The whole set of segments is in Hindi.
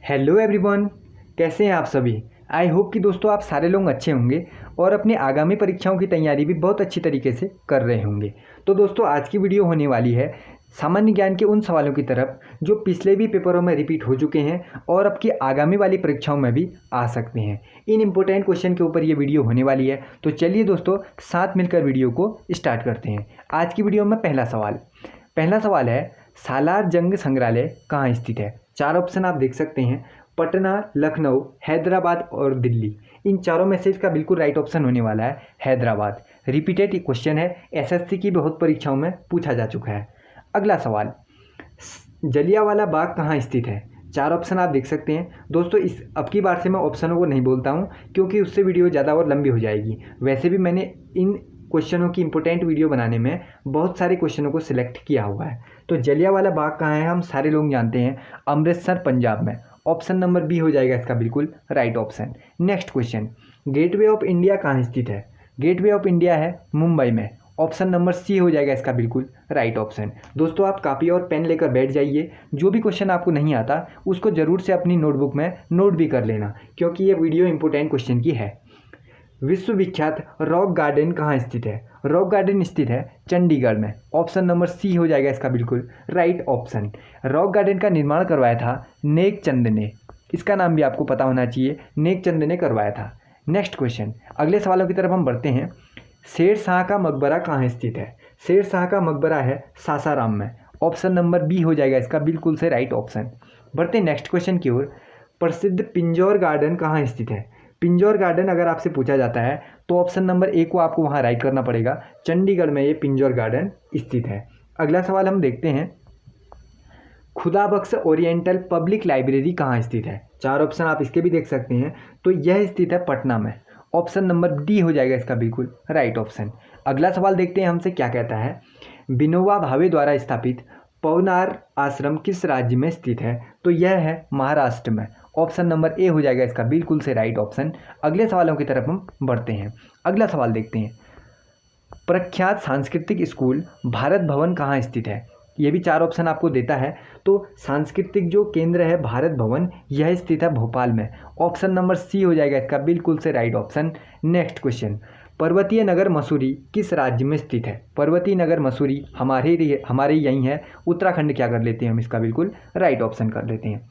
हेलो एवरीवन, कैसे हैं आप सभी। आई होप कि दोस्तों आप सारे लोग अच्छे होंगे और अपनी आगामी परीक्षाओं की तैयारी भी बहुत अच्छी तरीके से कर रहे होंगे। तो दोस्तों आज की वीडियो होने वाली है सामान्य ज्ञान के उन सवालों की तरफ जो पिछले भी पेपरों में रिपीट हो चुके हैं और अब की आगामी वाली परीक्षाओं में भी आ सकते हैं। इन इम्पोर्टेंट क्वेश्चन के ऊपर ये वीडियो होने वाली है। तो चलिए दोस्तों साथ मिलकर वीडियो को स्टार्ट करते हैं। आज की वीडियो में पहला सवाल है सालार जंग संग्रहालय कहाँ स्थित है। चार ऑप्शन आप देख सकते हैं, पटना, लखनऊ, हैदराबाद और दिल्ली। इन चारों में से इसका बिल्कुल राइट ऑप्शन होने वाला है हैदराबाद। रिपीटेड क्वेश्चन है, एसएससी की बहुत परीक्षाओं में पूछा जा चुका है। अगला सवाल, जलियांवाला बाग कहाँ स्थित है। चार ऑप्शन आप देख सकते हैं। दोस्तों इस अब की बार से मैं ऑप्शनों को नहीं बोलता हूँ क्योंकि उससे वीडियो ज़्यादा और लंबी हो जाएगी। वैसे भी मैंने इन क्वेश्चनों की इंपॉर्टेंट वीडियो बनाने में बहुत सारे क्वेश्चनों को सिलेक्ट किया हुआ है। तो जलियांवाला बाग कहाँ है हम सारे लोग जानते हैं, अमृतसर पंजाब में। ऑप्शन नंबर बी हो जाएगा इसका बिल्कुल right option. Next question, gateway of India कहाँ स्थित है। गेटवे ऑफ इंडिया है मुंबई में। ऑप्शन नंबर सी हो जाएगा इसका बिल्कुल राइट ऑप्शन। दोस्तों आप कापी और पेन लेकर बैठ जाइए, जो भी क्वेश्चन आपको नहीं आता उसको ज़रूर से अपनी नोटबुक में नोट भी कर लेना क्योंकि ये वीडियो इंपॉर्टेंट क्वेश्चन की है। विश्वविख्यात रॉक गार्डन कहाँ स्थित है। रॉक गार्डन स्थित है चंडीगढ़ में। ऑप्शन नंबर सी हो जाएगा इसका बिल्कुल राइट ऑप्शन। रॉक गार्डन का निर्माण करवाया था नेक चंद ने। इसका नाम भी आपको पता होना चाहिए, नेक चंद ने करवाया था। नेक्स्ट क्वेश्चन, अगले सवालों की तरफ हम बढ़ते हैं। शेर शाह का मकबरा कहाँ स्थित है। शेर शाह का मकबरा है सासाराम में। ऑप्शन नंबर बी हो जाएगा इसका बिल्कुल से राइट ऑप्शन। बढ़ते हैं नेक्स्ट क्वेश्चन की ओर। प्रसिद्ध पिंजौर गार्डन कहाँ स्थित है। पिंजौर गार्डन अगर आपसे पूछा जाता है तो ऑप्शन नंबर ए को आपको वहाँ राइट करना पड़ेगा। चंडीगढ़ में ये पिंजौर गार्डन स्थित है। अगला सवाल हम देखते हैं, खुदाबख्श ओरिएंटल पब्लिक लाइब्रेरी कहाँ स्थित है। चार ऑप्शन आप इसके भी देख सकते हैं। तो यह स्थित है पटना में। ऑप्शन नंबर डी हो जाएगा इसका बिल्कुल राइट ऑप्शन। अगला सवाल देखते हैं हमसे क्या कहता है, विनोबा भावे द्वारा स्थापित पवनार आश्रम किस राज्य में स्थित है। तो यह है महाराष्ट्र में। ऑप्शन नंबर ए हो जाएगा इसका बिल्कुल से राइट ऑप्शन। अगले सवालों की तरफ हम बढ़ते हैं। अगला सवाल देखते हैं, प्रख्यात सांस्कृतिक स्कूल भारत भवन कहाँ स्थित है। ये भी चार ऑप्शन आपको देता है। तो सांस्कृतिक जो केंद्र है भारत भवन, यह स्थित है भोपाल में। ऑप्शन नंबर सी हो जाएगा इसका बिल्कुल से राइट ऑप्शन। नेक्स्ट क्वेश्चन, पर्वतीय नगर मसूरी किस राज्य में स्थित है। पर्वतीय नगर मसूरी हमारे यहीं है, उत्तराखंड क्या कर लेते हैं हम इसका बिल्कुल राइट ऑप्शन कर लेते हैं।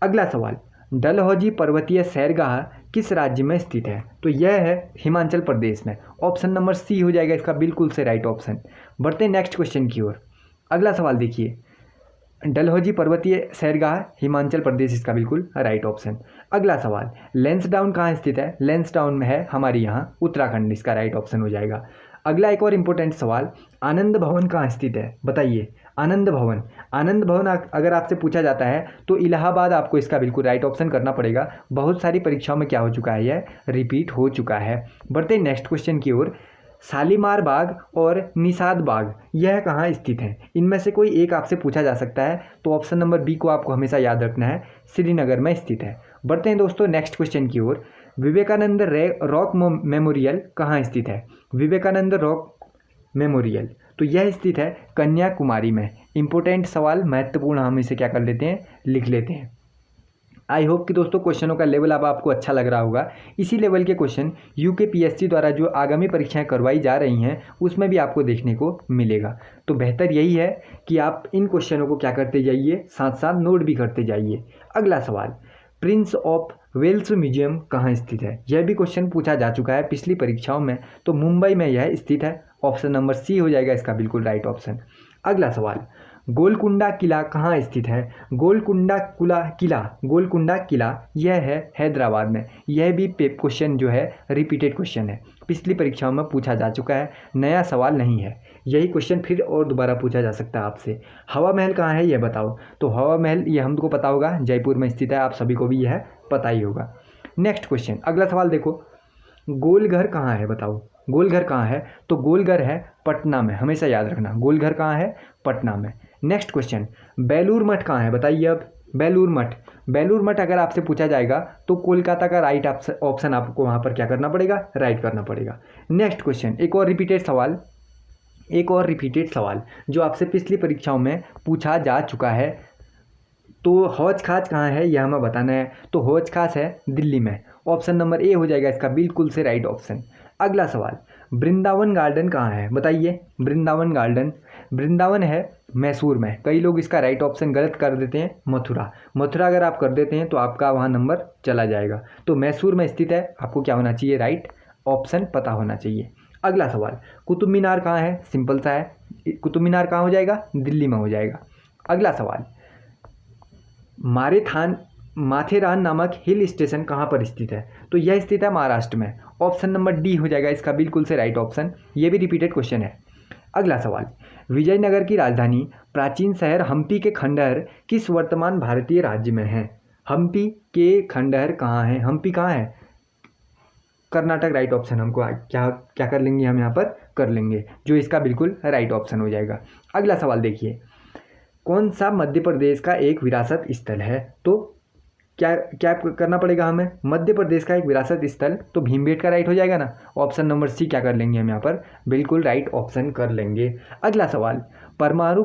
अगला सवाल, डलहौजी पर्वतीय सैरगाह किस राज्य में स्थित है। तो यह है हिमाचल प्रदेश में। ऑप्शन नंबर सी हो जाएगा इसका बिल्कुल से राइट ऑप्शन। बढ़ते हैं नेक्स्ट क्वेश्चन की ओर। अगला सवाल देखिए, डलहौजी पर्वतीय सैरगाह हिमाचल प्रदेश इसका बिल्कुल राइट ऑप्शन। अगला सवाल, लैंसडाउन कहाँ स्थित है। लैंसडाउन में है हमारे यहाँ उत्तराखंड, इसका राइट ऑप्शन हो जाएगा। अगला एक और इम्पोर्टेंट सवाल, आनंद भवन कहाँ स्थित है बताइए। आनंद भवन अगर आपसे पूछा जाता है तो इलाहाबाद आपको इसका बिल्कुल राइट ऑप्शन करना पड़ेगा। बहुत सारी परीक्षाओं में क्या हो चुका है, यह रिपीट हो चुका है। बढ़ते हैं नेक्स्ट क्वेश्चन की ओर। शालीमार बाग और निषाद बाग यह कहाँ स्थित है। इनमें से कोई एक आपसे पूछा जा सकता है तो ऑप्शन नंबर बी को आपको हमेशा याद रखना है, श्रीनगर में स्थित है। बढ़ते हैं दोस्तों नेक्स्ट क्वेश्चन की ओर। विवेकानंद रॉक मेमोरियल कहाँ स्थित है। विवेकानंद रॉक मेमोरियल तो यह स्थित है कन्याकुमारी में। इंपॉर्टेंट सवाल, महत्वपूर्ण, हम इसे क्या कर लेते हैं, लिख लेते हैं। आई होप कि दोस्तों क्वेश्चनों का लेवल अब आपको अच्छा लग रहा होगा। इसी लेवल के क्वेश्चन यूकेपीएससी द्वारा जो आगामी परीक्षाएं करवाई जा रही हैं उसमें भी आपको देखने को मिलेगा। तो बेहतर यही है कि आप इन क्वेश्चनों को क्या करते जाइए, साथ साथ नोट भी करते जाइए। अगला सवाल, प्रिंस ऑफ वेल्स म्यूजियम कहाँ स्थित है। यह भी क्वेश्चन पूछा जा चुका है पिछली परीक्षाओं में। तो मुंबई में यह स्थित है। ऑप्शन नंबर सी हो जाएगा इसका बिल्कुल राइट ऑप्शन। अगला सवाल, गोलकुंडा किला कहाँ स्थित है। गोलकुंडा किला यह है हैदराबाद में। यह भी क्वेश्चन जो है रिपीटेड क्वेश्चन है, पिछली परीक्षाओं में पूछा जा चुका है, नया सवाल नहीं है। यही क्वेश्चन फिर और दोबारा पूछा जा सकता है आपसे। हवा महल कहाँ है यह बताओ। तो हवा महल ये हमको पता होगा, जयपुर में स्थित है, आप सभी को भी यह पता ही होगा। नेक्स्ट क्वेश्चन, अगला सवाल देखो, गोलघर कहाँ है बताओ। गोलघर कहाँ है। तो गोलघर है पटना में, हमेशा याद रखना, गोलघर कहाँ है, पटना में। नेक्स्ट क्वेश्चन, बेलूर मठ कहाँ है बताइए। अब बेलूर मठ अगर आपसे पूछा जाएगा तो कोलकाता का राइट ऑप्शन आपको वहाँ पर क्या करना पड़ेगा, राइट करना पड़ेगा। नेक्स्ट क्वेश्चन, एक और रिपीटेड सवाल जो आपसे पिछली परीक्षाओं में पूछा जा चुका है, तो हौज खास कहाँ है यह हमें बताना है। तो हौज खास है दिल्ली में। ऑप्शन नंबर ए हो जाएगा इसका बिल्कुल से राइट ऑप्शन। अगला सवाल, वृंदावन गार्डन कहाँ है बताइए। वृंदावन गार्डन, वृंदावन है मैसूर में। कई लोग इसका राइट ऑप्शन गलत कर देते हैं, मथुरा। मथुरा अगर आप कर देते हैं तो आपका वहाँ नंबर चला जाएगा। तो मैसूर में स्थित है, आपको क्या होना चाहिए, राइट ऑप्शन पता होना चाहिए। अगला सवाल, कुतुब मीनार कहाँ है, सिंपल सा है, कुतुब मीनार कहाँ हो जाएगा, दिल्ली में हो जाएगा। अगला सवाल, माथेरान नामक हिल स्टेशन कहाँ पर स्थित है। तो यह स्थित है महाराष्ट्र में। ऑप्शन नंबर डी हो जाएगा इसका बिल्कुल से राइट ऑप्शन। ये भी रिपीटेड क्वेश्चन है। अगला सवाल, विजयनगर की राजधानी प्राचीन शहर हम्पी के खंडहर किस वर्तमान भारतीय राज्य में है। हम्पी के खंडहर कहाँ है, हम्पी कहाँ है, कर्नाटक राइट ऑप्शन। हमको क्या क्या कर लेंगे, हम यहाँ पर कर लेंगे जो इसका बिल्कुल राइट ऑप्शन हो जाएगा। अगला सवाल देखिए, कौन सा मध्य प्रदेश का एक विरासत स्थल है। तो क्या क्या करना पड़ेगा हमें, मध्य प्रदेश का एक विरासत स्थल, तो भीमबेटका राइट हो जाएगा ना। ऑप्शन नंबर सी क्या कर लेंगे हम यहाँ पर, बिल्कुल राइट ऑप्शन कर लेंगे। अगला सवाल, परमाणु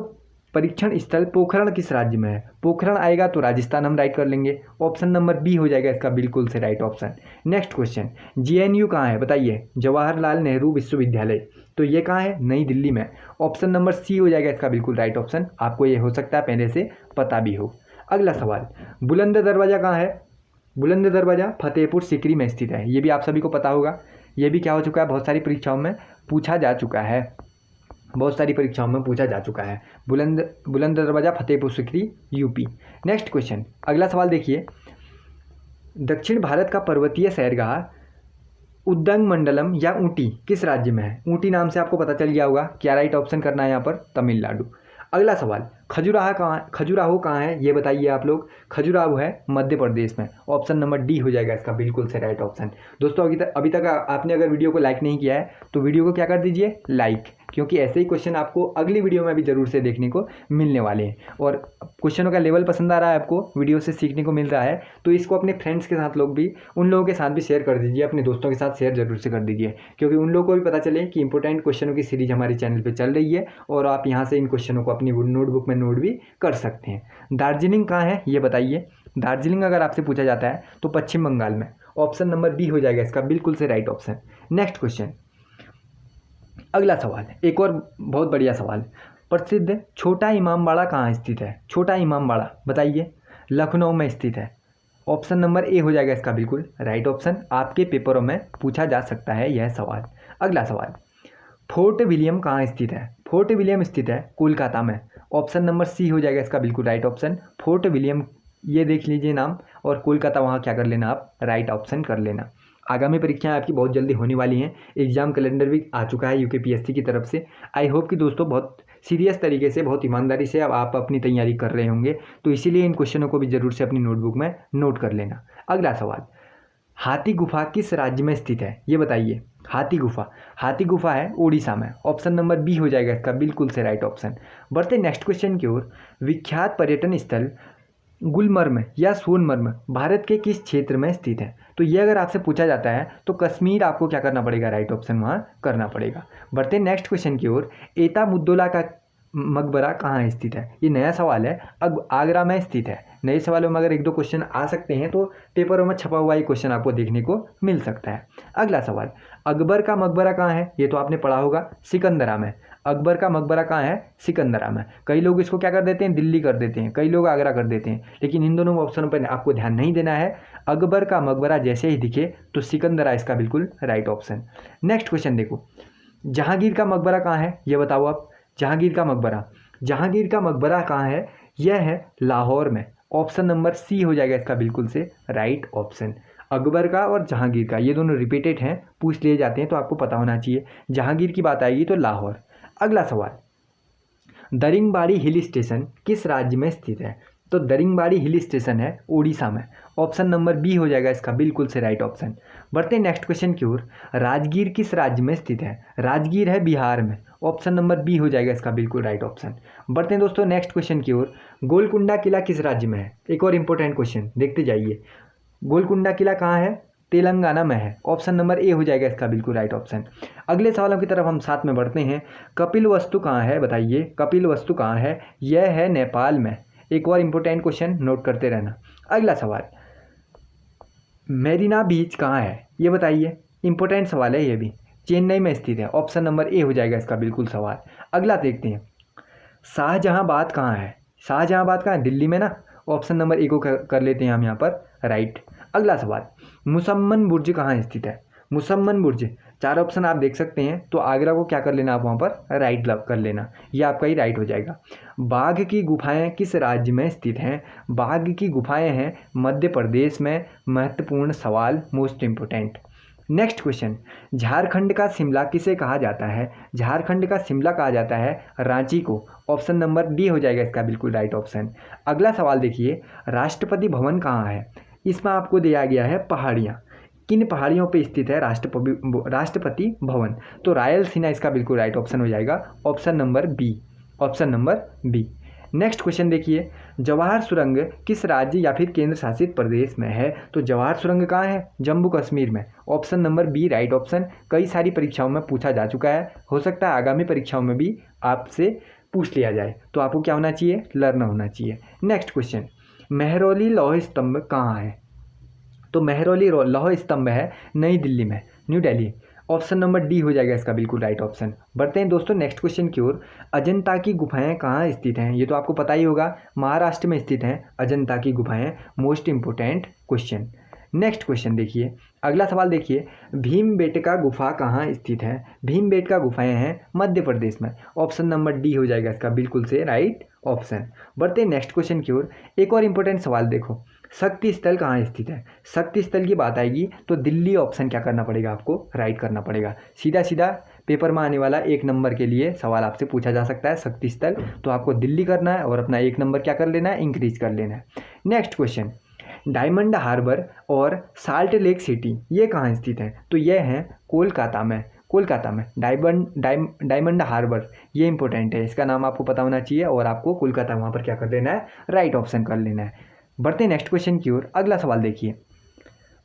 परीक्षण स्थल पोखरण किस राज्य में है। पोखरण आएगा तो राजस्थान हम राइट कर लेंगे। ऑप्शन नंबर बी हो जाएगा इसका बिल्कुल से right option. Next question, JNU कहाँ है बताइए, जवाहरलाल नेहरू विश्वविद्यालय। तो ये कहाँ है, नई दिल्ली में। ऑप्शन नंबर सी हो जाएगा इसका बिल्कुल राइट ऑप्शन। आपको ये हो सकता है पहले से पता भी हो। अगला सवाल, बुलंद दरवाज़ा कहाँ है। बुलंद दरवाज़ा फतेहपुर सीकरी में स्थित है। ये भी आप सभी को पता होगा। ये भी क्या हो चुका है, बहुत सारी परीक्षाओं में पूछा जा चुका है, बहुत सारी परीक्षाओं में पूछा जा चुका है। बुलंद दरवाज़ा Fatehpur Sikri UP. Next question, अगला सवाल देखिए, दक्षिण भारत का पर्वतीय सैरगाह उद्दंग या ऊटी किस राज्य में है। ऊटी नाम से आपको पता चल गया होगा। क्या राइट ऑप्शन करना है यहाँ पर, तमिलनाडु। अगला सवाल, खजुराहो कहाँ है ये बताइए आप लोग। खजुराहो है मध्य प्रदेश में। ऑप्शन नंबर डी हो जाएगा इसका बिल्कुल से राइट ऑप्शन। दोस्तों अभी तक आपने अगर वीडियो को लाइक नहीं किया है तो वीडियो को क्या कर दीजिए, लाइक, क्योंकि ऐसे ही क्वेश्चन आपको अगली वीडियो में भी ज़रूर से देखने को मिलने वाले हैं। और क्वेश्चनों का लेवल पसंद आ रहा है आपको, वीडियो से सीखने को मिल रहा है, तो इसको अपने फ्रेंड्स के साथ उन लोगों के साथ भी शेयर कर दीजिए, अपने दोस्तों के साथ शेयर जरूर से कर दीजिए, क्योंकि उन लोगों को भी पता चले कि इंपॉर्टेंट क्वेश्चनों की सीरीज हमारे चैनल पर चल रही है और आप यहाँ से इन क्वेश्चनों को अपनी नोटबुक में नोट भी कर सकते हैं। दार्जिलिंग कहाँ है ये बताइए। दार्जिलिंग अगर आपसे पूछा जाता है तो पश्चिम बंगाल में। ऑप्शन नंबर बी हो जाएगा इसका बिल्कुल से राइट ऑप्शन। नेक्स्ट क्वेश्चन, अगला सवाल, एक और बहुत बढ़िया सवाल, प्रसिद्ध छोटा इमामबाड़ा कहाँ स्थित है। छोटा इमामबाड़ा बताइए, लखनऊ में स्थित है। ऑप्शन नंबर ए हो जाएगा इसका बिल्कुल राइट ऑप्शन। आपके पेपरों में पूछा जा सकता है यह सवाल। अगला सवाल, फोर्ट विलियम कहाँ स्थित है। फोर्ट विलियम स्थित है कोलकाता में। ऑप्शन नंबर सी हो जाएगा इसका बिल्कुल राइट ऑप्शन। फोर्ट विलियम, ये देख लीजिए नाम, और कोलकाता वहाँ क्या कर लेना आप, राइट ऑप्शन कर लेना। आगामी परीक्षाएं आपकी बहुत जल्दी होने वाली हैं। एग्जाम कैलेंडर भी आ चुका है UKPSC की तरफ से। आई होप कि दोस्तों बहुत सीरियस तरीके से, बहुत ईमानदारी से अब आप अपनी तैयारी कर रहे होंगे, तो इसीलिए इन क्वेश्चनों को भी ज़रूर से अपनी नोटबुक में नोट कर लेना। अगला सवाल, हाथी गुफा किस राज्य में स्थित है ये बताइए। हाथी गुफा है उड़ीसा में। ऑप्शन नंबर बी हो जाएगा इसका बिल्कुल से राइट ऑप्शन। बढ़ते नेक्स्ट क्वेश्चन की ओर, विख्यात पर्यटन स्थल गुलमर्ग या सोनमर्ग भारत के किस क्षेत्र में स्थित है। तो ये अगर आपसे पूछा जाता है तो कश्मीर आपको क्या करना पड़ेगा, राइट ऑप्शन वहाँ करना पड़ेगा। बढ़ते नेक्स्ट क्वेश्चन की ओर, एता मुद्दोला का मकबरा कहाँ स्थित है। ये नया सवाल है, अब आगरा में स्थित है। नए सवालों में अगर एक दो क्वेश्चन आ सकते हैं तो पेपरों में छपा हुआ ये क्वेश्चन आपको देखने को मिल सकता है। अगला सवाल, अकबर का मकबरा कहाँ है, ये तो आपने पढ़ा होगा, सिकंदरा में। अकबर का मकबरा कहाँ है, सिकंदरा में। कई लोग इसको क्या कर देते हैं, दिल्ली कर देते हैं, कई लोग आगरा कर देते हैं, लेकिन इन दोनों ऑप्शनों पर आपको ध्यान नहीं देना है। अकबर का मकबरा जैसे ही दिखे तो सिकंदरा इसका बिल्कुल राइट ऑप्शन। नेक्स्ट क्वेश्चन देखो, जहांगीर का मकबरा कहाँ है ये बताओ आप। जहांगीर का मकबरा कहाँ है, यह है लाहौर में। ऑप्शन नंबर सी हो जाएगा इसका बिल्कुल से राइट ऑप्शन। अकबर का और जहांगीर का ये दोनों रिपीटेड हैं, पूछ लिए जाते हैं, तो आपको पता होना चाहिए। जहांगीर की बात आएगी तो लाहौर। अगला सवाल, दरिंगबाड़ी हिल स्टेशन किस राज्य में स्थित है। तो दरिंगबाड़ी हिल स्टेशन है उड़ीसा में। ऑप्शन नंबर बी हो जाएगा इसका बिल्कुल से राइट ऑप्शन। बढ़ते नेक्स्ट क्वेश्चन की ओर, राजगीर किस राज्य में स्थित है। राजगीर है बिहार में। ऑप्शन नंबर बी हो जाएगा इसका बिल्कुल राइट ऑप्शन। बढ़ते हैं दोस्तों नेक्स्ट क्वेश्चन की ओर, गोलकुंडा किला किस राज्य में है। एक और इंपॉर्टेंट क्वेश्चन देखते जाइए, गोलकुंडा किला कहाँ है, तेलंगाना में है। ऑप्शन नंबर ए हो जाएगा इसका बिल्कुल राइट ऑप्शन। अगले सवालों की तरफ हम साथ में बढ़ते हैं। कपिल वस्तु कहाँ है बताइए। कपिल वस्तु कहाँ है, यह है नेपाल में। एक और इम्पोर्टेंट क्वेश्चन नोट करते रहना। अगला सवाल, मेरीना बीच कहाँ है ये बताइए, इंपॉर्टेंट सवाल है ये भी। चेन्नई में स्थित है, ऑप्शन नंबर ए हो जाएगा इसका बिल्कुल सवाल। अगला देखते हैं, शाहजहांबाद कहाँ है, शाहजहांबाद कहाँ है, दिल्ली में ना, ऑप्शन नंबर ए को कर लेते हैं हम यहाँ पर राइट। अगला सवाल, मुसम्मन बुर्ज कहाँ स्थित है, मुसम्मन बुर्ज, चार ऑप्शन आप देख सकते हैं, तो आगरा को क्या कर लेना आप वहाँ पर राइट कर लेना, ये आपका ही राइट हो जाएगा। बाघ की गुफाएं किस राज्य में स्थित हैं, बाघ की गुफाएं हैं मध्य प्रदेश में, महत्वपूर्ण सवाल, most important. Next question, Jharkhand का शिमला किसे कहा जाता है, झारखंड का शिमला कहा जाता है रांची को, ऑप्शन नंबर डी हो जाएगा इसका बिल्कुल राइट ऑप्शन। अगला सवाल देखिए, राष्ट्रपति भवन कहाँ है, इसमें आपको दिया गया है पहाड़ियाँ, किन पहाड़ियों पे स्थित है राष्ट्रपति भवन, तो रायलसीना इसका बिल्कुल राइट ऑप्शन हो जाएगा, option number B, option number B. Next question देखिए, जवाहर सुरंग किस राज्य या फिर केंद्र शासित प्रदेश में है, तो जवाहर सुरंग कहाँ है, जम्मू कश्मीर में, option number B right option. कई सारी परीक्षाओं में पूछा जा चुका है, हो सकता है आगामी परीक्षाओं में भी आपसे पूछ लिया जाए, तो आपको क्या होना चाहिए, लर्न होना चाहिए। नेक्स्ट क्वेश्चन, मेहरौली लौह स्तंभ कहाँ है, तो मेहरौली लौह स्तंभ है नई दिल्ली में, new Delhi, option number D हो जाएगा इसका बिल्कुल राइट ऑप्शन। बढ़ते हैं दोस्तों नेक्स्ट क्वेश्चन की ओर, अजंता की गुफाएं कहाँ स्थित हैं, ये तो आपको पता ही होगा, महाराष्ट्र में स्थित हैं अजंता की गुफाएं, most important question. Next question देखिए, अगला सवाल देखिए, भीमबेटका गुफा कहाँ स्थित है, भीमबेटका गुफाएं हैं मध्य प्रदेश में, ऑप्शन नंबर डी हो जाएगा इसका बिल्कुल से राइट ऑप्शन। बढ़ते हैं नेक्स्ट क्वेश्चन की ओर, एक और इंपॉर्टेंट सवाल देखो, शक्ति स्थल कहाँ स्थित है, शक्ति स्थल की बात आएगी तो दिल्ली ऑप्शन क्या करना पड़ेगा आपको राइट करना पड़ेगा। सीधा सीधा पेपर में आने वाला 1 नंबर के लिए सवाल आपसे पूछा जा सकता है शक्ति स्थल, तो आपको दिल्ली करना है और अपना 1 नंबर क्या कर लेना है, इंक्रीज कर लेना है। नेक्स्ट क्वेश्चन, डायमंड हार्बर और साल्ट लेक सिटी ये कहाँ स्थित है, तो ये है कोलकाता में, कोलकाता में डायमंड हार्बर, ये इंपॉर्टेंट है, इसका नाम आपको पता होना चाहिए और आपको कोलकाता वहाँ पर क्या कर लेना है, राइट ऑप्शन कर लेना है। बढ़ते नेक्स्ट क्वेश्चन की ओर, अगला सवाल देखिए,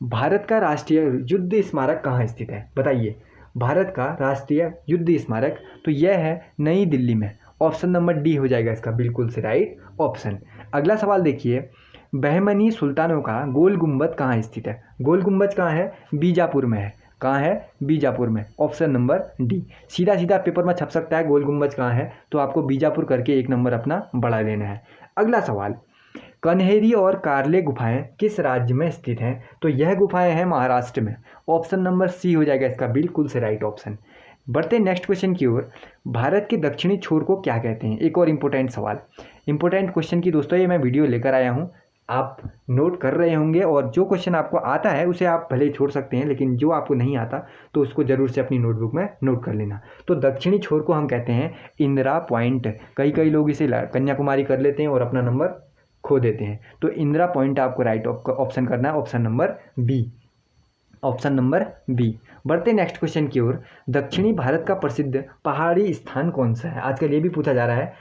भारत का राष्ट्रीय युद्ध स्मारक कहाँ स्थित है, बताइए, भारत का राष्ट्रीय युद्ध स्मारक, तो यह है नई दिल्ली में, ऑप्शन नंबर डी हो जाएगा इसका बिल्कुल से राइट ऑप्शन। अगला सवाल देखिए, बहमनी सुल्तानों का गोल गुंबद कहाँ स्थित है, गोल गुंबद कहाँ है, बीजापुर में है, कहाँ है, बीजापुर में, ऑप्शन नंबर डी। सीधा सीधा पेपर में छप सकता है गोल गुंबद कहाँ है, तो आपको बीजापुर करके 1 नंबर अपना बढ़ा लेना है। अगला सवाल, कन्हेरी और कार्ले गुफाएं किस राज्य में स्थित हैं, तो यह गुफाएं हैं महाराष्ट्र में, ऑप्शन नंबर सी हो जाएगा इसका बिल्कुल से राइट ऑप्शन। बढ़ते नेक्स्ट क्वेश्चन की ओर, भारत के दक्षिणी छोर को क्या कहते हैं, एक और इम्पोर्टेंट सवाल, इंपॉर्टेंट क्वेश्चन की दोस्तों ये मैं वीडियो लेकर आया हूँ, आप नोट कर रहे होंगे और जो क्वेश्चन आपको आता है उसे आप भले छोड़ सकते हैं, लेकिन जो आपको नहीं आता तो उसको ज़रूर से अपनी नोटबुक में नोट कर लेना। तो दक्षिणी छोर को हम कहते हैं इंदिरा पॉइंट, कई लोग इसे कन्याकुमारी कर लेते हैं और अपना नंबर खो देते हैं, तो इंदिरा पॉइंट आपको राइट ऑप्शन करना है, option number B, option number B. बढ़ते नेक्स्ट क्वेश्चन की ओर, दक्षिणी भारत का प्रसिद्ध पहाड़ी स्थान कौन सा है, आजकल ये भी पूछा जा रहा है,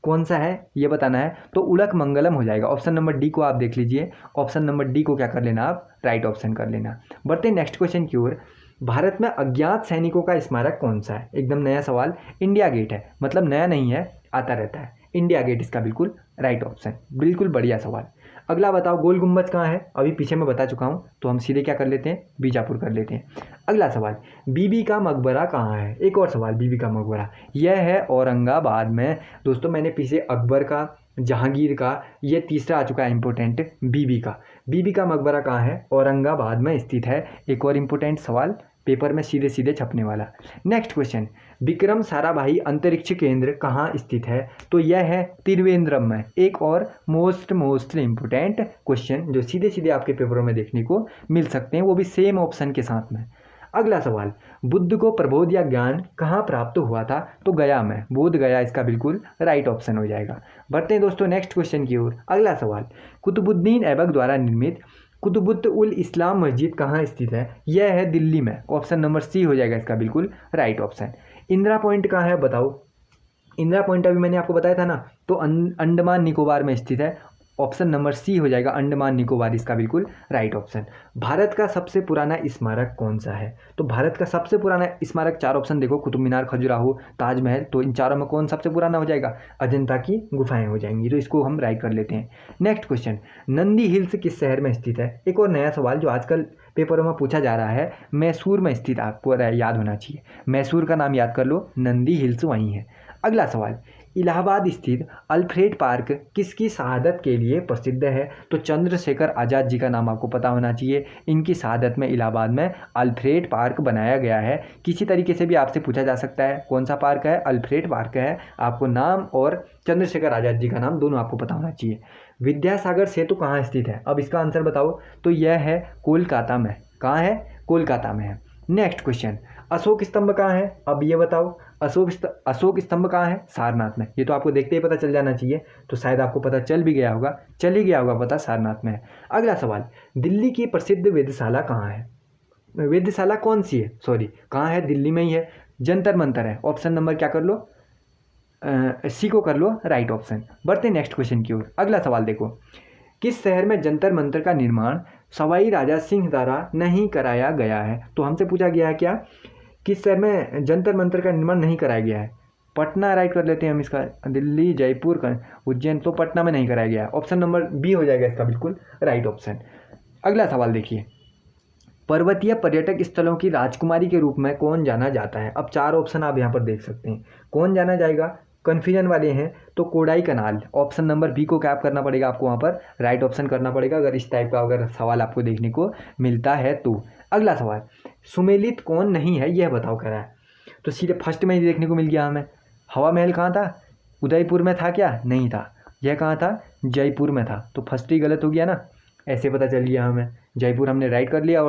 कौन सा है ये बताना है, तो उलक मंगलम हो जाएगा, ऑप्शन नंबर डी को आप देख लीजिए, ऑप्शन नंबर डी को क्या कर लेना आप राइट ऑप्शन कर लेना। बढ़ते नेक्स्ट क्वेश्चन की ओर, भारत में अज्ञात सैनिकों का स्मारक कौन सा है, एकदम नया सवाल, इंडिया गेट है, मतलब नया नहीं है, आता रहता है, इंडिया गेट इसका बिल्कुल राइट ऑप्शन, बिल्कुल बढ़िया सवाल। अगला बताओ, गोल गुंबद कहाँ है, अभी पीछे मैं बता चुका हूँ, तो हम सीधे क्या कर लेते हैं, बीजापुर कर लेते हैं। अगला सवाल, बीबी का मकबरा कहाँ है, एक और सवाल, बीबी का मकबरा यह है औरंगाबाद में, दोस्तों मैंने पीछे अकबर का, जहांगीर का, ये तीसरा आ चुका है इंपॉर्टेंट, बीबी का मकबरा कहाँ है, औरंगाबाद में स्थित है, एक और इम्पोर्टेंट सवाल पेपर में सीधे सीधे छपने वाला। नेक्स्ट क्वेश्चन, विक्रम साराभाई अंतरिक्ष केंद्र कहाँ स्थित है, तो यह है त्रिवेंद्रम में, एक और मोस्ट इम्पोर्टेंट क्वेश्चन जो सीधे सीधे आपके पेपरों में देखने को मिल सकते हैं, वो भी सेम ऑप्शन के साथ में। अगला सवाल, बुद्ध को प्रबोध या ज्ञान कहाँ प्राप्त हुआ था, तो गया में, बोध गया इसका बिल्कुल राइट ऑप्शन हो जाएगा। बढ़ते हैं दोस्तों नेक्स्ट क्वेश्चन की ओर। अगला सवाल, कुतुबुद्दीन ऐबक द्वारा निर्मित कुतुबुत उल इस्लाम मस्जिद कहाँ स्थित है, यह है दिल्ली में, ऑप्शन नंबर सी हो जाएगा इसका बिल्कुल राइट ऑप्शन। इंदिरा पॉइंट कहाँ है बताओ, इंदिरा पॉइंट अभी मैंने आपको बताया था ना, तो अंडमान निकोबार में स्थित है, ऑप्शन नंबर सी हो जाएगा, अंडमान निकोबार इसका बिल्कुल राइट ऑप्शन। भारत का सबसे पुराना स्मारक कौन सा है? तो भारत का सबसे पुराना स्मारक, 4 ऑप्शन देखो, कुतुब मीनार, खजुराहो, ताजमहल, तो इन चारों में कौन सबसे पुराना हो जाएगा? अजंता की गुफाएं हो जाएंगी, तो इसको हम राइट कर लेते हैं। नेक्स्ट क्वेश्चन, नंदी हिल्स किस शहर में स्थित है? एक और नया सवाल जो आजकल पेपरों में पूछा जा रहा है, मैसूर में स्थित, आपको याद होना चाहिए, मैसूर का नाम याद कर लो, नंदी हिल्स वहीं है। अगला सवाल, इलाहाबाद स्थित अल्फ्रेड पार्क किसकी शहादत के लिए प्रसिद्ध है? तो चंद्रशेखर आज़ाद जी का नाम आपको पता होना चाहिए, इनकी शहादत में इलाहाबाद में अल्फ्रेड पार्क बनाया गया है। किसी तरीके से भी आपसे पूछा जा सकता है कौन सा पार्क है, अल्फ्रेड पार्क है, आपको नाम और चंद्रशेखर आज़ाद जी का नाम दोनों आपको पता होना चाहिए। विद्यासागर सेतु कहाँ स्थित है? अब इसका आंसर बताओ, तो यह है कोलकाता में। कहाँ है? कोलकाता में है। नेक्स्ट क्वेश्चन, अशोक स्तंभ कहाँ है? अब ये बताओ, अशोक स्तंभ कहाँ है? सारनाथ में। ये तो आपको देखते ही पता चल जाना चाहिए, तो शायद आपको पता चल भी गया होगा, चल ही गया होगा पता, सारनाथ में है। अगला सवाल, दिल्ली की प्रसिद्ध वेधशाला कहाँ है? वेधशाला कौन सी है, सॉरी, कहाँ है? दिल्ली में ही है, जंतर मंतर है। ऑप्शन नंबर क्या कर लो, सी को कर लो राइट ऑप्शन। बढ़ते नेक्स्ट क्वेश्चन की ओर। अगला सवाल देखो, किस शहर में जंतर मंतर का निर्माण सवाई राजा सिंह द्वारा नहीं कराया गया है? तो हमसे पूछा गया है क्या, किस शहर में जंतर मंतर का निर्माण नहीं कराया गया है? पटना राइट कर लेते हैं हम इसका, दिल्ली, जयपुर, उज्जैन, तो पटना में नहीं कराया गया है। ऑप्शन नंबर बी हो जाएगा इसका बिल्कुल राइट ऑप्शन। अगला सवाल देखिए, पर्वतीय पर्यटक स्थलों की राजकुमारी के रूप में कौन जाना जाता है? अब 4 ऑप्शन आप यहाँ पर देख सकते हैं, कौन जाना जाएगा, कन्फ्यूजन वाले हैं, तो कोडाई कनाल, ऑप्शन नंबर बी को कैप करना पड़ेगा आपको, वहाँ पर राइट ऑप्शन करना पड़ेगा अगर इस टाइप का अगर सवाल आपको देखने को मिलता है तो। अगला सवाल, सुमेलित कौन नहीं है यह बताओ कह रहा है, तो सीधे फर्स्ट में ही देखने को मिल गया हमें। हवा महल कहाँ था? उदयपुर में था क्या? नहीं था। यह कहाँ था? जयपुर में था, तो फर्स्ट ही गलत हो गया ना, ऐसे पता चल गया हमें। जयपुर हमने राइट कर लिया।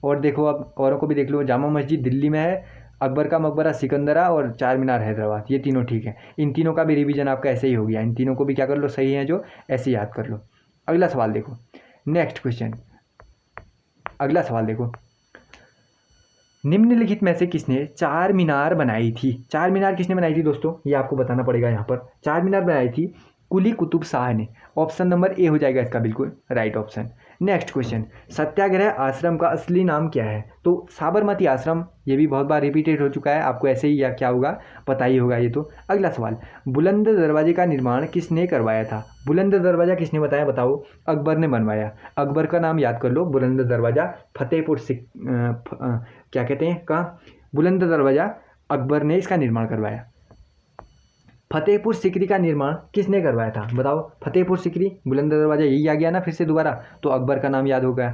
और देखो अब औरों को भी देख लो, जामा मस्जिद दिल्ली में है, अकबर का मकबरा सिकंदरा और चार मीनार हैदराबाद, ये तीनों ठीक है। इन तीनों का भी रिवीजन आपका ऐसे ही हो गया, इन तीनों को भी क्या कर लो, सही है जो, ऐसे याद कर लो। अगला सवाल देखो, नेक्स्ट क्वेश्चन, अगला सवाल देखो, निम्नलिखित में से किसने चार मीनार बनाई थी? चार मीनार किसने बनाई थी दोस्तों, ये आपको बताना पड़ेगा। यहाँ पर चार मीनार बनाई थी कुली कुतुब शाह ने। ऑप्शन नंबर ए हो जाएगा इसका बिल्कुल राइट ऑप्शन। नेक्स्ट क्वेश्चन, सत्याग्रह आश्रम का असली नाम क्या है? तो साबरमती आश्रम, ये भी बहुत बार रिपीटेड हो चुका है, आपको ऐसे ही या क्या होगा पता ही होगा ये तो। अगला सवाल, बुलंद दरवाजे का निर्माण किसने करवाया था? बुलंद दरवाजा किसने बताया बताओ? अकबर ने बनवाया। अकबर का नाम याद कर लो, बुलंद दरवाजा फतेहपुर क्या कहते हैं का, बुलंद दरवाजा अकबर ने इसका निर्माण करवाया। फतेहपुर सिकरी का निर्माण किसने करवाया था बताओ? फतेहपुर सिकरी, बुलंद दरवाजा, यही आ गया ना फिर से दोबारा, तो अकबर का नाम याद होगा।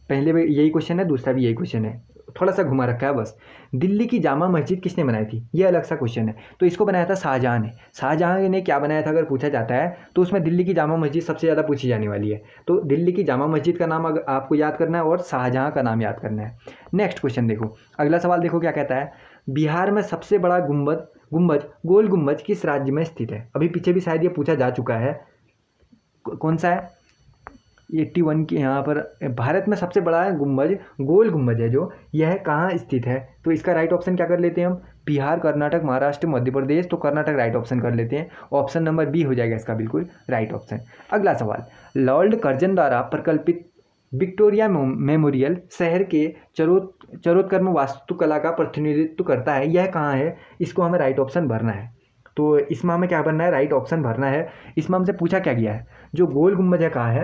पहले भी यही क्वेश्चन है, दूसरा भी यही क्वेश्चन है, थोड़ा सा घुमा रखा है बस। दिल्ली की जामा मस्जिद किसने बनाई थी, ये अलग सा क्वेश्चन है, तो इसको बनाया था शाहजहां ने। शाहजहां ने क्या बनाया था अगर पूछा जाता है तो उसमें दिल्ली की जामा मस्जिद सबसे ज़्यादा पूछी जाने वाली है। तो दिल्ली की जामा मस्जिद का नाम आपको याद करना है और शाहजहां का नाम याद करना है। नेक्स्ट क्वेश्चन देखो, अगला सवाल देखो क्या कहता है, बिहार में सबसे बड़ा गुंबद गोल गुंबज किस राज्य में स्थित है? अभी पीछे भी शायद ये पूछा जा चुका है, कौन सा है 81 की, यहाँ पर भारत में सबसे बड़ा गुंबज गोल गुंबज है जो, यह कहाँ स्थित है? तो इसका राइट ऑप्शन क्या कर लेते हैं हम, बिहार, कर्नाटक, महाराष्ट्र, मध्य प्रदेश, तो कर्नाटक राइट ऑप्शन कर लेते हैं। ऑप्शन नंबर बी हो जाएगा इसका बिल्कुल राइट ऑप्शन। अगला सवाल, लॉर्ड कर्जन द्वारा प्रकल्पित विक्टोरिया मेमोरियल शहर के चरोत्कर्म वास्तुकला का प्रतिनिधित्व करता है, यह कहाँ है? इसको हमें राइट ऑप्शन भरना है। तो इसमें हमें क्या भरना है, राइट ऑप्शन भरना है। इसमें हमसे पूछा क्या गया है, जो गोल गुंबज है कहाँ है,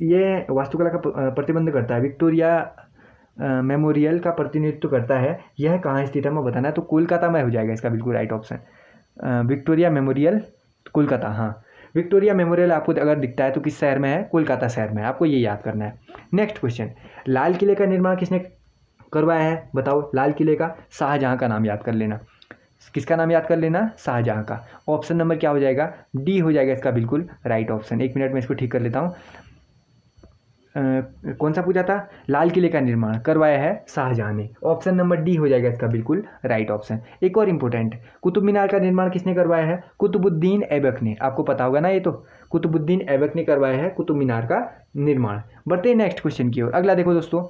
ये वास्तुकला का प्रतिबंध करता है, विक्टोरिया मेमोरियल का प्रतिनिधित्व करता है, यह कहाँ स्थित है हमें बताना है। तो कोलकाता में हो जाएगा इसका बिल्कुल right option. Victoria memorial Kolkata, हाँ, विक्टोरिया मेमोरियल आपको अगर दिखता है तो किस शहर में है, कोलकाता शहर में है, आपको ये याद करना है। नेक्स्ट क्वेश्चन, लाल किले का निर्माण किसने करवाया है बताओ? लाल किले का शाहजहां का नाम याद कर लेना। किसका नाम याद कर लेना? शाहजहां का। ऑप्शन नंबर क्या हो जाएगा, डी हो जाएगा इसका बिल्कुल राइट ऑप्शन। एक मिनट में इसको ठीक कर लेता हूँ। कौन सा पूछा था? लाल किले का निर्माण करवाया है शाहजहां ने। ऑप्शन नंबर डी हो जाएगा इसका बिल्कुल राइट ऑप्शन। एक और इंपॉर्टेंट, कुतुब मीनार का निर्माण किसने करवाया है? कुतुबुद्दीन ऐबक ने। आपको पता होगा ना ये तो, कुतुबुद्दीन ऐबक ने करवाया है कुतुब मीनार का निर्माण। बढ़ते हैं नेक्स्ट क्वेश्चन की ओर। अगला देखो दोस्तों,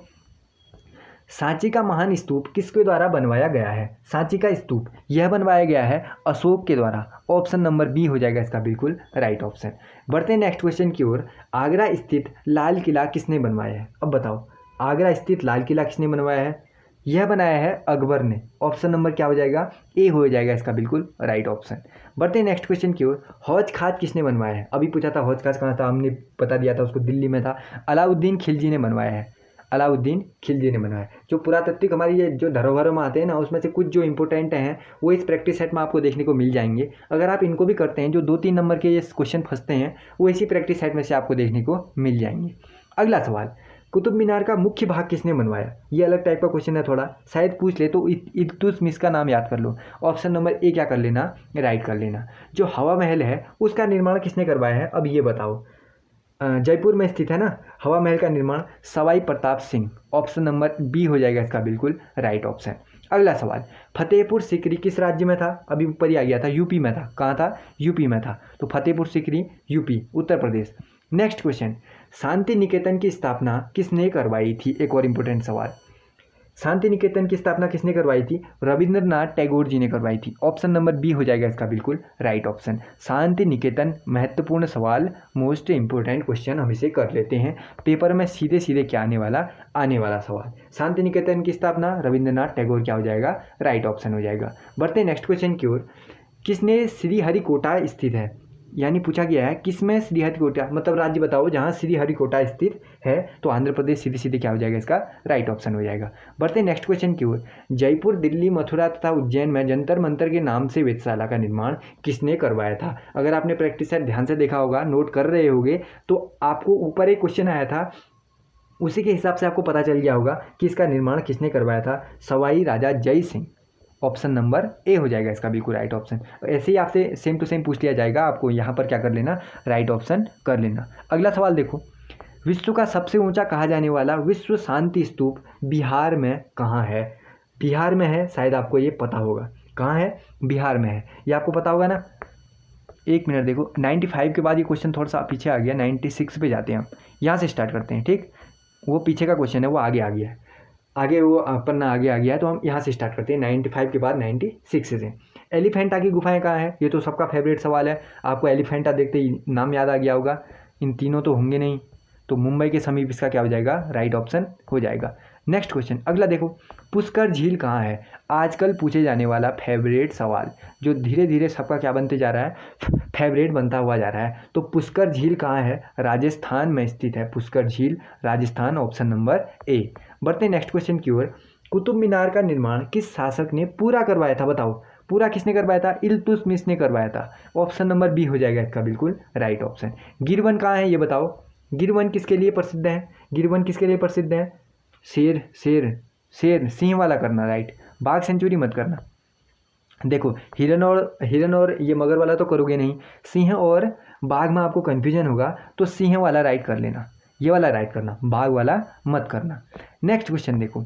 सांची का महान स्तूप किसके द्वारा बनवाया गया है? सांची का स्तूप यह बनवाया गया है अशोक के द्वारा। ऑप्शन नंबर बी हो जाएगा इसका बिल्कुल राइट ऑप्शन। बढ़ते हैं नेक्स्ट क्वेश्चन की ओर। आगरा स्थित लाल किला किसने बनवाया है? अब बताओ, आगरा स्थित लाल किला किसने बनवाया है? यह बनाया है अकबर ने। ऑप्शन नंबर क्या हो जाएगा? ए हो जाएगा इसका बिल्कुल राइट ऑप्शन। बढ़ते हैं नेक्स्ट क्वेश्चन की ओर। हौज खास किसने बनवाया है? अभी पूछा था हौज खास कहाँ था, हमने बता दिया था उसको, दिल्ली में था। अलाउद्दीन खिलजी ने बनवाया है। अलाउद्दीन खिलजी ने बनवाया। जो पुरातात्विक हमारी ये जो धरोहरों में आते हैं ना, उसमें से कुछ जो इंपॉर्टेंट हैं वो इस प्रैक्टिस सेट में आपको देखने को मिल जाएंगे। अगर आप इनको भी करते हैं, जो 2-3 नंबर के ये क्वेश्चन फंसते हैं वो इसी प्रैक्टिस सेट में से आपको देखने को मिल जाएंगे। अगला सवाल, कुतुब मीनार का मुख्य भाग किसने बनवाया? ये अलग टाइप का क्वेश्चन है, थोड़ा शायद पूछ ले तो इल्तुतमिश का नाम याद कर लो। ऑप्शन नंबर ए क्या कर लेना? राइट कर लेना। जो हवा महल है उसका निर्माण किसने करवाया है? अब ये बताओ। जयपुर में स्थित है ना हवा महल का निर्माण? Sawai Pratap Singh. Option number B हो जाएगा इसका बिल्कुल राइट ऑप्शन। अगला सवाल, फतेहपुर सीकरी किस राज्य में था? अभी ऊपर ही आ गया था, यूपी में था। कहाँ था? यूपी में था। तो Fatehpur Sikri UP, Uttar Pradesh. Next question, Shanti Niketan की स्थापना किसने करवाई थी? एक और इम्पोर्टेंट सवाल, शांति निकेतन की स्थापना किसने करवाई थी? रविंद्रनाथ टैगोर जी ने करवाई थी। ऑप्शन नंबर बी हो जाएगा इसका बिल्कुल राइट ऑप्शन। शांति निकेतन महत्वपूर्ण सवाल, मोस्ट इंपोर्टेंट क्वेश्चन हम इसे कर लेते हैं पेपर में सीधे सीधे क्या आने वाला सवाल। शांति निकेतन की स्थापना रविंद्रनाथ टैगोर क्या हो जाएगा? राइट ऑप्शन हो जाएगा। बढ़ते हैं नेक्स्ट क्वेश्चन की ओर। किसने श्रीहरिकोटा स्थित है? यानी पूछा गया है किसमें श्रीहरिकोटा, मतलब राज्य बताओ जहाँ श्रीहरिकोटा स्थित है। तो आंध्र प्रदेश सीधे सीधे क्या हो जाएगा इसका? राइट ऑप्शन हो जाएगा। बढ़ते हैं नेक्स्ट क्वेश्चन की ओर। जयपुर, दिल्ली, मथुरा तथा उज्जैन में जंतर मंतर के नाम से वेधशाला का निर्माण किसने करवाया था? अगर आपने प्रैक्टिस सेट ध्यान से देखा होगा, नोट कर रहे होगे, तो आपको ऊपर एक क्वेश्चन आया था, उसी के हिसाब से आपको पता चल गया होगा कि इसका निर्माण किसने करवाया था। सवाई राजा जय सिंह। ऑप्शन नंबर ए हो जाएगा इसका बिल्कुल राइट ऑप्शन। ऐसे ही आपसे सेम टू सेम पूछ लिया जाएगा, आपको यहाँ पर क्या कर लेना? राइट ऑप्शन कर लेना। अगला सवाल देखो, विश्व का सबसे ऊंचा कहा जाने वाला विश्व शांति स्तूप बिहार में कहाँ है? बिहार में है, शायद आपको ये पता होगा। कहाँ है? बिहार में है, ये आपको पता होगा ना। एक मिनट देखो, 95 के बाद ये क्वेश्चन थोड़ा सा पीछे आ गया, 96 पे जाते हैं हम। यहाँ से स्टार्ट करते हैं, ठीक। वो पीछे का क्वेश्चन है, वो आगे आ गया है, आगे वो पन्ना आगे आ गया है, तो हम यहाँ से स्टार्ट करते हैं 95 के बाद 96 से। एलिफेंटा की गुफाएं कहाँ है? ये तो सबका फेवरेट सवाल है, आपको एलिफेंटा देखते ही नाम याद आ गया होगा। इन तीनों तो होंगे नहीं, तो मुंबई के समीप इसका क्या हो जाएगा? राइट ऑप्शन हो जाएगा। नेक्स्ट क्वेश्चन अगला देखो, पुष्कर झील कहाँ है? आजकल पूछे जाने वाला फेवरेट सवाल, जो धीरे धीरे सबका क्या बनते जा रहा है? फेवरेट बनता हुआ जा रहा है। तो पुष्कर झील कहाँ है? राजस्थान में स्थित है पुष्कर झील, राजस्थान। Option number A. बढ़ते नेक्स्ट क्वेश्चन की ओर। कुतुब मीनार का निर्माण किस शासक ने पूरा करवाया था? बताओ, पूरा किसने करवाया था? इल्तुतमिश ने करवाया था। ऑप्शन नंबर बी हो जाएगा इसका बिल्कुल राइट ऑप्शन। गिरवन कहाँ है ये बताओ? गिरवन किसके लिए प्रसिद्ध है? गिरवन किसके लिए प्रसिद्ध है? शेर, शेर, शेर, सिंह वाला करना, राइट। बाघ सेंचुरी मत करना। देखो, हिरन और ये मगर वाला तो करोगे नहीं, सिंह और बाघ में आपको कन्फ्यूजन होगा, तो सिंह वाला राइट कर लेना, ये वाला राइट करना, बाघ वाला मत करना। नेक्स्ट क्वेश्चन देखो,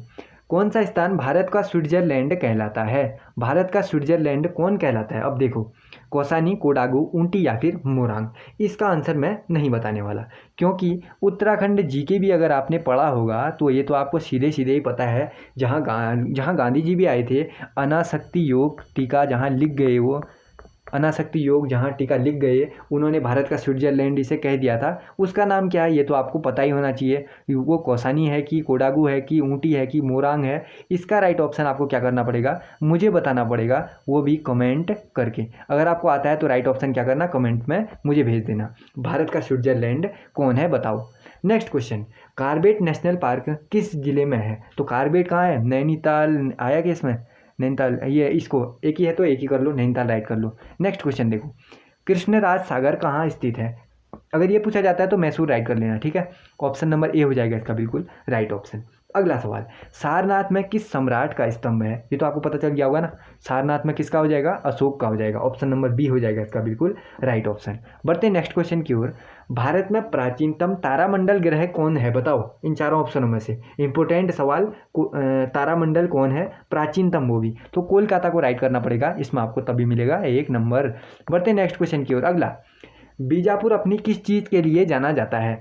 कौन सा स्थान भारत का स्विट्जरलैंड कहलाता है? भारत का स्विट्जरलैंड कौन कहलाता है? अब देखो, कौसानी, कोडागू, ऊंटी या फिर मोरंग। इसका आंसर मैं नहीं बताने वाला, क्योंकि उत्तराखंड जीके भी अगर आपने पढ़ा होगा तो ये तो आपको सीधे सीधे ही पता है। जहाँ गांधी जी भी आए थे, अनासक्ति योग टीका जहाँ लिख गए, वो अनासक्ति योग जहाँ टीका लिख गए, उन्होंने भारत का स्विट्जरलैंड इसे कह दिया था। उसका नाम क्या है ये तो आपको पता ही होना चाहिए। वो कौसानी है कि कोडागू है कि ऊंटी है कि मोरांग है? इसका राइट ऑप्शन आपको क्या करना पड़ेगा? मुझे बताना पड़ेगा, वो भी कमेंट करके। अगर आपको आता है तो राइट ऑप्शन क्या करना? कमेंट में मुझे भेज देना। भारत का स्विट्जरलैंड कौन है बताओ। Next question, Corbett national park किस जिले में है? तो कार्बेट कहाँ है? नैनीताल आया कि इसमें? नैनीताल, ये इसको एक ही है तो एक ही कर लो, नैनीताल राइट कर लो। नेक्स्ट क्वेश्चन देखो, कृष्णराज सागर कहाँ स्थित है? अगर ये पूछा जाता है तो मैसूर राइट कर लेना, ठीक है। ऑप्शन नंबर ए हो जाएगा इसका बिल्कुल राइट ऑप्शन। अगला सवाल, सारनाथ में किस सम्राट का स्तंभ है? ये तो आपको पता चल गया होगा ना। सारनाथ में किसका हो जाएगा? अशोक का हो जाएगा। ऑप्शन नंबर बी हो जाएगा इसका बिल्कुल राइट ऑप्शन। बढ़ते हैं नेक्स्ट क्वेश्चन की ओर। भारत में प्राचीनतम तारामंडल ग्रह कौन है बताओ? इन चारों ऑप्शनों में से इंपॉर्टेंट सवाल, तारामंडल कौन है प्राचीनतम? वो भी तो कोलकाता को राइट करना पड़ेगा, इसमें आपको तभी मिलेगा 1 नंबर। बढ़ते हैं नेक्स्ट क्वेश्चन की ओर। अगला, बीजापुर अपनी किस चीज़ के लिए जाना जाता है?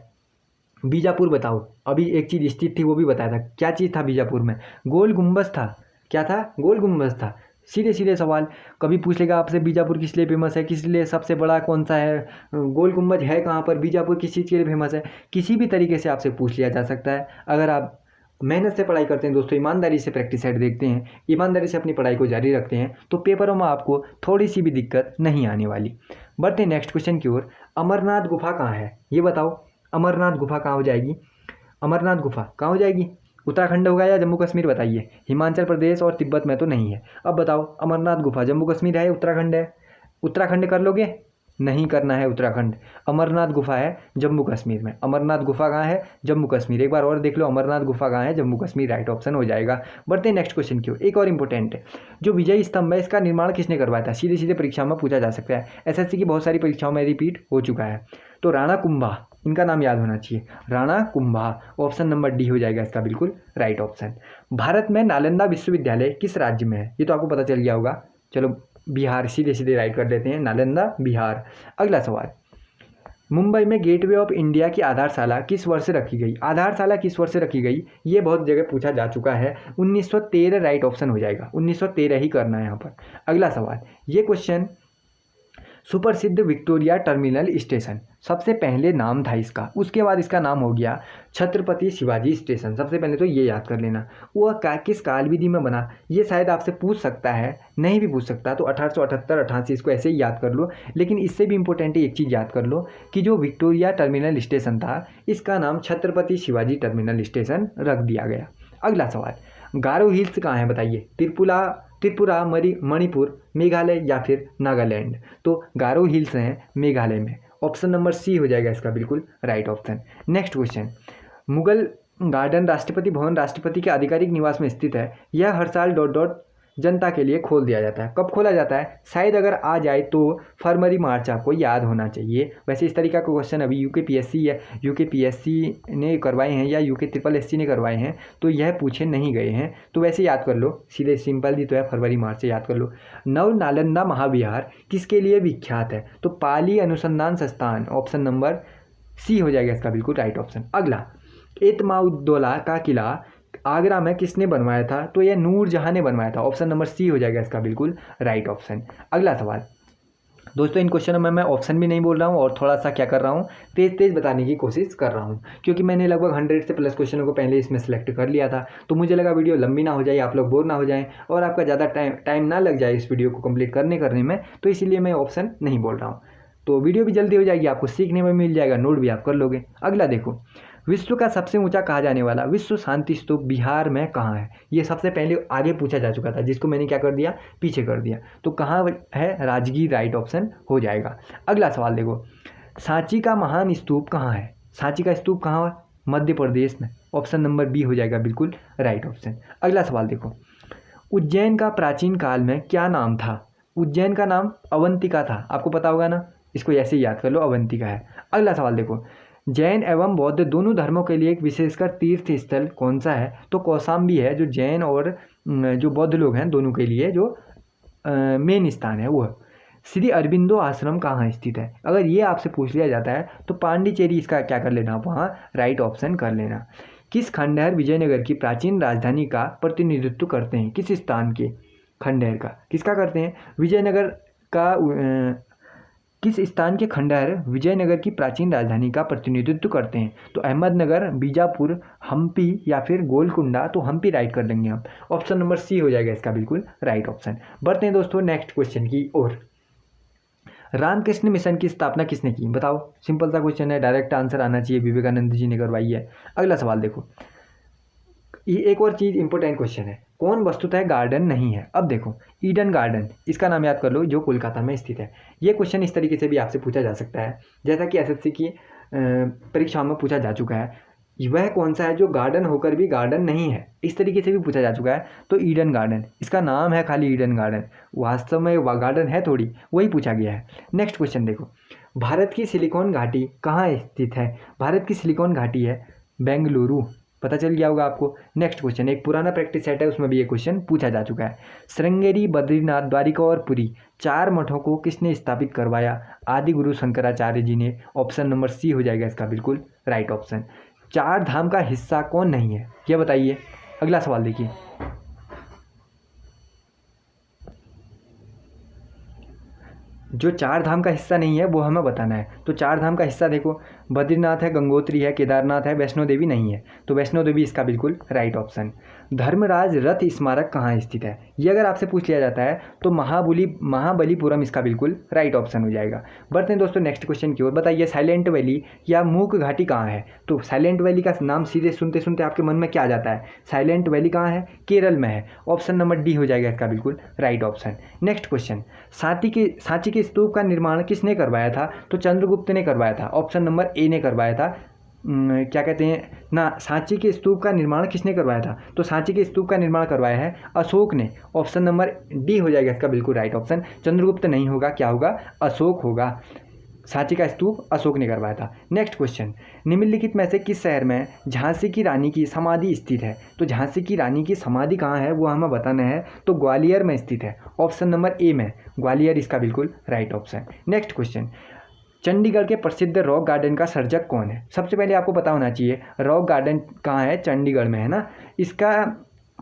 बीजापुर बताओ, अभी एक चीज़ स्थित थी वो भी बताया था, क्या चीज़ था बीजापुर में? गोल गुम्बज था। क्या था? गोल गुम्बज था। सीधे सीधे सवाल कभी पूछ लेगा आपसे, बीजापुर किस लिए फेमस है, किस लिए सबसे बड़ा कौन सा है, गोल गुम्बज है कहाँ पर, बीजापुर किस चीज़ के लिए फेमस है, किसी भी तरीके से आपसे पूछ लिया जा सकता है। अगर आप मेहनत से पढ़ाई करते हैं दोस्तों, ईमानदारी से प्रैक्टिस सेट देखते हैं, ईमानदारी से अपनी पढ़ाई को जारी रखते हैं, तो पेपरों में आपको थोड़ी सी भी दिक्कत नहीं आने वाली। बढ़ते हैं नेक्स्ट क्वेश्चन की ओर। अमरनाथ गुफा कहाँ है ये बताओ? अमरनाथ गुफा कहाँ हो जाएगी? अमरनाथ गुफा कहाँ हो जाएगी? उत्तराखंड होगा या जम्मू कश्मीर बताइए? हिमाचल प्रदेश और तिब्बत में तो नहीं है। अब बताओ अमरनाथ गुफा जम्मू कश्मीर है या उत्तराखंड है? उत्तराखंड कर लोगे? नहीं करना है उत्तराखंड। अमरनाथ गुफा है जम्मू कश्मीर में। अमरनाथ गुफा कहाँ है? जम्मू कश्मीर। एक बार और देख लो, अमरनाथ गुफा कहाँ है? जम्मू कश्मीर राइट ऑप्शन हो जाएगा। बढ़ते हैं नेक्स्ट क्वेश्चन की ओर। एक और इंपॉर्टेंट है, जो विजय स्तंभ है इसका निर्माण किसने करवाया था? सीधे सीधे परीक्षा में पूछा जा सकता है, एसएससी की बहुत सारी परीक्षाओं में रिपीट हो चुका है। तो राणा कुंभा, इनका नाम याद होना चाहिए, Rana Kumbha. Option number D हो जाएगा इसका बिल्कुल राइट ऑप्शन। भारत में नालंदा विश्वविद्यालय किस राज्य में है? ये तो आपको पता चल गया होगा। चलो बिहार, सीधे सीधे राइट कर देते हैं, नालंदा बिहार। अगला सवाल, मुंबई में गेटवे ऑफ इंडिया की आधारशाला किस वर्ष रखी गई? आधारशाला किस वर्ष रखी गई ये बहुत जगह पूछा जा चुका है। 1913 राइट ऑप्शन हो जाएगा, 1913 ही करना है यहाँ पर। अगला सवाल, ये क्वेश्चन, सुप्रसिद्ध विक्टोरिया टर्मिनल स्टेशन सबसे पहले नाम था इसका, उसके बाद इसका नाम हो गया छत्रपति शिवाजी स्टेशन। सबसे पहले तो ये याद कर लेना। वो किस काल विधि में बना, ये शायद आपसे पूछ सकता है, नहीं भी पूछ सकता, तो 1878-88 इसको ऐसे ही याद कर लो। लेकिन इससे भी इंपॉर्टेंट एक चीज़ याद कर लो कि जो विक्टोरिया टर्मिनल स्टेशन था इसका नाम छत्रपति शिवाजी टर्मिनल स्टेशन रख दिया गया। अगला सवाल, गारो हिल्स कहाँ है बताइए? त्रिपुरा, मणिपुर, मेघालय या फिर नागालैंड? तो गारो हिल्स हैं मेघालय में। ऑप्शन नंबर सी हो जाएगा इसका बिल्कुल right option. Next question, Mughal garden Rashtrapati Bhavan राष्ट्रपति के आधिकारिक निवास में स्थित है। यह हर साल डॉट डॉट जनता के लिए खोल दिया जाता है। कब खोला जाता है? शायद अगर आ जाए तो फरवरी मार्च, आपको याद होना चाहिए। वैसे इस तरीका का क्वेश्चन अभी यूके ने करवाए हैं या UKSSC ने करवाए हैं, तो यह पूछे नहीं गए हैं, तो वैसे याद कर लो, सीधे सिंपल ही तो है, फरवरी मार्च से याद कर लो। नव नालंदा महाविहार किसके लिए विख्यात है? तो पाली अनुसंधान संस्थान। ऑप्शन नंबर सी हो जाएगा इसका बिल्कुल राइट ऑप्शन। अगला, एतमाउद्दौला का किला आगरा में किसने बनवाया था? तो यह नूरजहां ने बनवाया था। ऑप्शन नंबर सी हो जाएगा इसका बिल्कुल राइट ऑप्शन। अगला सवाल, दोस्तों इन क्वेश्चनों में मैं ऑप्शन भी नहीं बोल रहा हूँ और थोड़ा सा क्या कर रहा हूँ, तेज बताने की कोशिश कर रहा हूँ, क्योंकि मैंने लगभग 100 से प्लस क्वेश्चनों को पहले इसमें सेलेक्ट कर लिया था। तो मुझे लगा वीडियो लंबी ना हो जाए, आप लोग बोर ना हो जाएं और आपका ज़्यादा टाइम ना लग जाए इस वीडियो को कंप्लीट करने में, तो इसीलिए मैं ऑप्शन नहीं बोल रहा हूँ। तो वीडियो भी जल्दी हो जाएगी, आपको सीखने में मिल जाएगा, नोट भी आप कर लोगे। अगला देखो, विश्व का सबसे ऊंचा कहा जाने वाला विश्व शांति स्तूप बिहार में कहाँ है? ये सबसे पहले आगे पूछा जा चुका था, जिसको मैंने क्या कर दिया, पीछे कर दिया। तो कहाँ है? राजगीर राइट ऑप्शन हो जाएगा। अगला सवाल देखो, सांची का महान स्तूप कहाँ है? सांची का स्तूप कहाँ है? मध्य प्रदेश में। ऑप्शन नंबर बी हो जाएगा बिल्कुल राइट ऑप्शन। अगला सवाल देखो, उज्जैन का प्राचीन काल में क्या नाम था? उज्जैन का नाम अवंतिका था, आपको पता होगा ना, इसको ऐसे ही याद कर लो, अवंतिका है। अगला सवाल देखो, जैन एवं बौद्ध दोनों धर्मों के लिए एक विशेषकर तीर्थ स्थल कौन सा है? तो कौशाम्बी है, जो जैन और जो बौद्ध लोग हैं दोनों के लिए जो मेन स्थान है वो है। श्री अरबिंदो आश्रम कहाँ स्थित है? अगर ये आपसे पूछ लिया जाता है तो पांडिचेरी इसका क्या कर लेना, वहाँ राइट ऑप्शन कर लेना। किस खंडहर विजयनगर की प्राचीन राजधानी का प्रतिनिधित्व करते हैं? किस स्थान के खंडहर का, किसका करते हैं? विजयनगर का किस स्थान के खंडहर विजयनगर की प्राचीन राजधानी का प्रतिनिधित्व करते हैं? तो अहमदनगर, बीजापुर, हम्पी या फिर गोलकुंडा? तो हम्पी राइट कर देंगे हम। ऑप्शन नंबर सी हो जाएगा इसका बिल्कुल राइट ऑप्शन। बढ़ते हैं दोस्तों नेक्स्ट क्वेश्चन की ओर। रामकृष्ण मिशन की स्थापना किसने की? बताओ, सिंपल सा क्वेश्चन है, डायरेक्ट आंसर आना चाहिए, विवेकानंद जी ने करवाई है। अगला सवाल देखो, ये एक और चीज़ इंपॉर्टेंट क्वेश्चन है, कौन वस्तुतः गार्डन नहीं है? अब देखो, ईडन गार्डन, इसका नाम याद कर लो, जो कोलकाता में स्थित है। ये क्वेश्चन इस तरीके से भी आपसे पूछा जा सकता है, जैसा कि एसएससी की परीक्षाओं में पूछा जा चुका है, वह कौन सा है जो गार्डन होकर भी गार्डन नहीं है? इस तरीके से भी पूछा जा चुका है। तो ईडन गार्डन, इसका नाम है खाली ईडन गार्डन, वास्तव में गार्डन है थोड़ी, वही पूछा गया है। नेक्स्ट क्वेश्चन देखो, भारत की सिलिकॉन घाटी कहाँ स्थित है? भारत की सिलिकॉन घाटी है बेंगलुरु। पता चल गया होगा आपको। नेक्स्ट क्वेश्चन, एक पुराना प्रैक्टिस सेट है, उसमें भी ये क्वेश्चन पूछा जा चुका है। श्रृंगेरी, बद्रीनाथ, द्वारिका और पुरी 4 मठों को किसने स्थापित करवाया? आदि गुरु शंकराचार्य जी ने। ऑप्शन नंबर सी हो जाएगा इसका बिल्कुल राइट ऑप्शन। 4 धाम का हिस्सा कौन नहीं है, यह बताइए। अगला सवाल देखिए, जो 4 धाम का हिस्सा नहीं है वो हमें बताना है। तो 4 धाम का हिस्सा देखो, बद्रीनाथ है, गंगोत्री है, केदारनाथ है, वैष्णो देवी नहीं है। तो वैष्णो देवी इसका बिल्कुल राइट ऑप्शन। धर्मराज रथ स्मारक कहाँ स्थित है, ये अगर आपसे पूछ लिया जाता है तो महाबलीपुरम इसका बिल्कुल राइट ऑप्शन हो जाएगा। बढ़ते हैं दोस्तों नेक्स्ट क्वेश्चन की ओर। बताइए साइलेंट वैली या मूक घाटी कहाँ है? तो साइलेंट वैली का नाम सीधे सुनते सुनते आपके मन में क्या आ जाता है? साइलेंट वैली कहाँ है? केरल में है। ऑप्शन नंबर डी हो जाएगा इसका बिल्कुल right option. Next question, Sanchi के स्तूप का निर्माण किसने करवाया था? तो चंद्रगुप्त ने करवाया था। ऑप्शन नंबर ए ने करवाया था। क्या कहते हैं ना, सांची के स्तूप का निर्माण किसने करवाया था? तो सांची के स्तूप का निर्माण करवाया है अशोक ने। ऑप्शन नंबर डी हो जाएगा इसका बिल्कुल राइट ऑप्शन। चंद्रगुप्त नहीं होगा, क्या होगा? अशोक होगा। सांची का स्तूप अशोक ने करवाया था। नेक्स्ट क्वेश्चन, निम्नलिखित में से किस शहर में झांसी की रानी की समाधि स्थित है? तो झांसी की रानी की समाधि कहाँ है वो हमें बताना है। तो ग्वालियर में स्थित है। ऑप्शन नंबर ए में, ग्वालियर इसका बिल्कुल right option. Next question, Chandigarh के प्रसिद्ध रॉक गार्डन का सर्जक कौन है? सबसे पहले आपको पता होना चाहिए रॉक गार्डन कहाँ है, चंडीगढ़ में है ना। इसका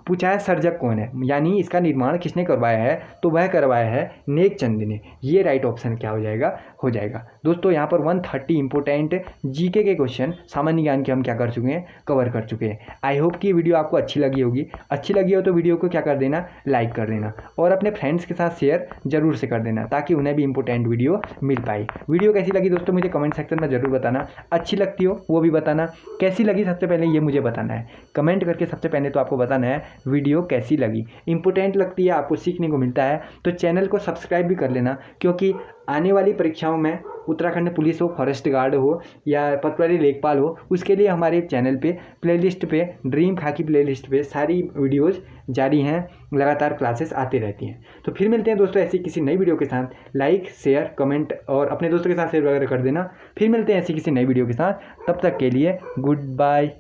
पूछा है सर्जक कौन है, यानी इसका निर्माण किसने करवाया है? तो वह करवाया है नेकचंद ने। ये राइट ऑप्शन क्या हो जाएगा? हो जाएगा। दोस्तों यहाँ पर 130 इंपोर्टेंट जीके के क्वेश्चन सामान्य ज्ञान के हम क्या कर चुके हैं? कवर कर चुके हैं। आई होप कि वीडियो आपको अच्छी लगी होगी। अच्छी लगी हो तो वीडियो को क्या कर देना? लाइक कर देना, और अपने फ्रेंड्स के साथ शेयर जरूर से कर देना ताकि उन्हें भी इंपॉर्टेंट वीडियो मिल पाए। वीडियो कैसी लगी दोस्तों मुझे कमेंट सेक्शन में जरूर बताना। अच्छी लगती हो वो भी बताना, कैसी लगी सबसे पहले ये मुझे बताना है। कमेंट करके सबसे पहले तो आपको बताना है वीडियो कैसी लगी। इंपॉर्टेंट लगती है, आपको सीखने को मिलता है तो चैनल को सब्सक्राइब भी कर लेना, क्योंकि आने वाली परीक्षाओं में उत्तराखंड पुलिस हो, फॉरेस्ट गार्ड हो या पटवारी लेखपाल हो, उसके लिए हमारे चैनल पे प्लेलिस्ट पे ड्रीम खाकी प्लेलिस्ट पे सारी वीडियोस जारी हैं, लगातार क्लासेस आती रहती हैं। तो फिर मिलते हैं दोस्तों ऐसी किसी नई वीडियो के साथ। लाइक शेयर कमेंट और अपने दोस्तों के साथ शेयर वगैरह कर देना। फिर मिलते हैं ऐसी किसी नई वीडियो के साथ, तब तक के लिए गुड बाय।